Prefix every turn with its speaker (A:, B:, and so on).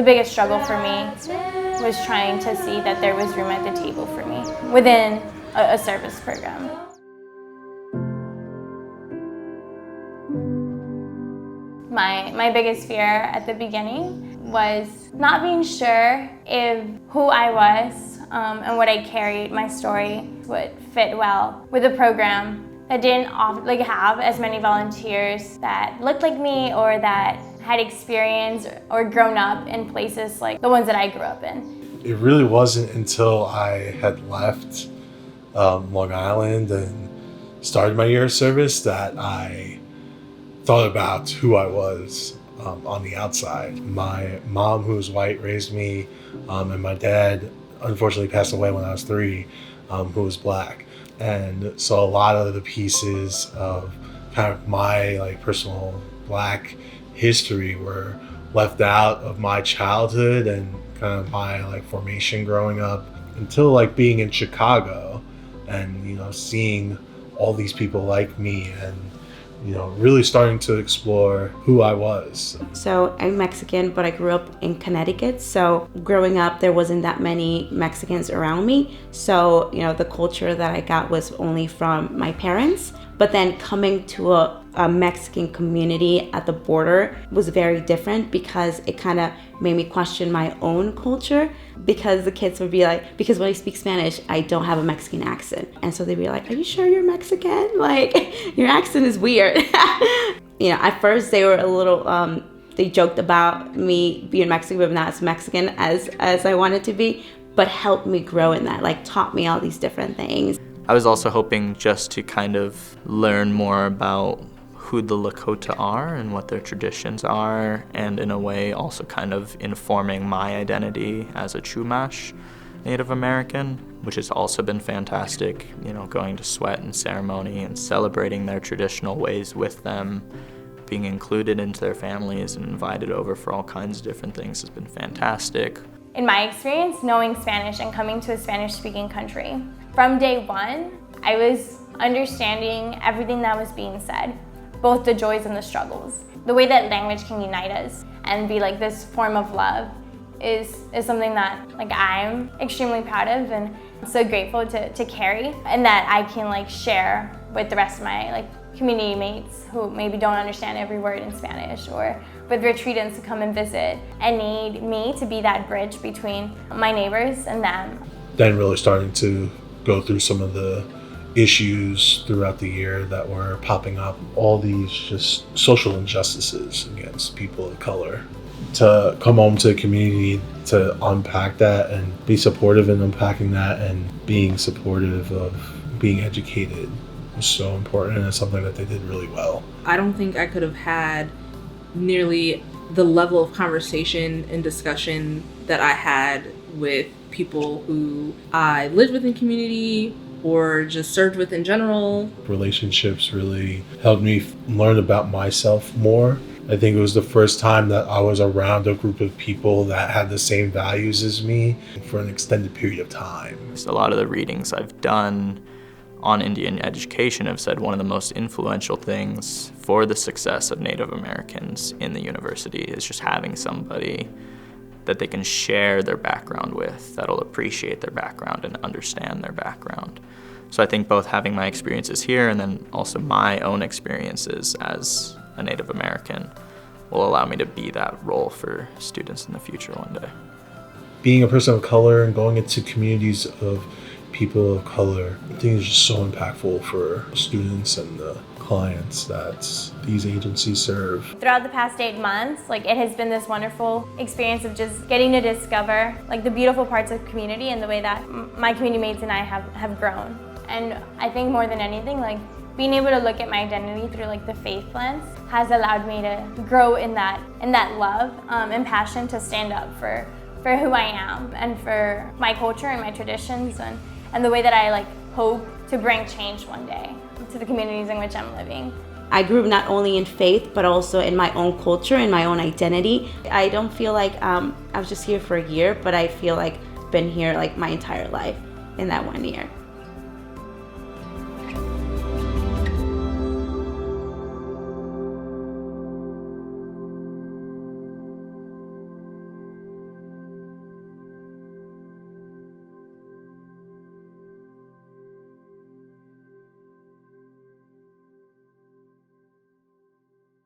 A: The biggest struggle for me was trying to see that there was room at the table for me within a service program. My biggest fear at the beginning was not being sure if who I was and what I carried, my story, would fit well with a program that didn't have as many volunteers that looked like me or that had experience or grown up in places like the ones that I grew up in.
B: It really wasn't until I had left Long Island and started my year of service that I thought about who I was on the outside. My mom, who was white, raised me, and my dad unfortunately passed away when I was 3, who was black. And so a lot of the pieces of kind of my personal black history were left out of my childhood and kind of my formation growing up until being in Chicago and seeing all these people like me and really starting to explore who I was.
C: So I'm Mexican, but I grew up in Connecticut. So growing up, there wasn't that many Mexicans around me. So, the culture that I got was only from my parents. But then coming to a Mexican community at the border was very different because it kind of made me question my own culture, because the kids would be like, because when I speak Spanish, I don't have a Mexican accent. And so they'd be like, are you sure you're Mexican? Your accent is weird. At first they were a little, they joked about me being Mexican, but not as Mexican as I wanted to be, but helped me grow in that, taught me all these different things.
D: I was also hoping just to kind of learn more about who the Lakota are and what their traditions are, and in a way also kind of informing my identity as a Chumash Native American, which has also been fantastic, going to sweat and ceremony and celebrating their traditional ways with them, being included into their families and invited over for all kinds of different things has been fantastic.
A: In my experience, knowing Spanish and coming to a Spanish-speaking country, from day one, I was understanding everything that was being said, both the joys and the struggles. The way that language can unite us and be this form of love is something that I'm extremely proud of and so grateful to carry, and that I can share with the rest of my community mates who maybe don't understand every word in Spanish, or with retreatants who come and visit and need me to be that bridge between my neighbors and them.
B: Then really starting to go through some of the issues throughout the year that were popping up, all these just social injustices against people of color. To come home to the community to unpack that and be supportive in unpacking that and being supportive of being educated was so important, and it's something that they did really well.
E: I don't think I could have had nearly the level of conversation and discussion that I had with people who I lived with in community or just served with in general.
B: Relationships really helped me learn about myself more. I think it was the first time that I was around a group of people that had the same values as me for an extended period of time.
D: A lot of the readings I've done on Indian education have said one of the most influential things for the success of Native Americans in the university is just having somebody that they can share their background with, that'll appreciate their background and understand their background. So I think both having my experiences here and then also my own experiences as a Native American will allow me to be that role for students in the future one day.
B: Being a person of color and going into communities of people of color, I think is just so impactful for students and the clients that these agencies serve.
A: Throughout the past 8 months, it has been this wonderful experience of just getting to discover the beautiful parts of community and the way that my community mates and I have grown. And I think more than anything, being able to look at my identity through the faith lens has allowed me to grow in that love and passion to stand up for who I am and for my culture and my traditions and the way that I hope to bring change one day to the communities in which I'm living.
C: I grew up not only in faith, but also in my own culture and my own identity. I don't feel like I was just here for a year, but I feel like I've been here my entire life in that 1 year.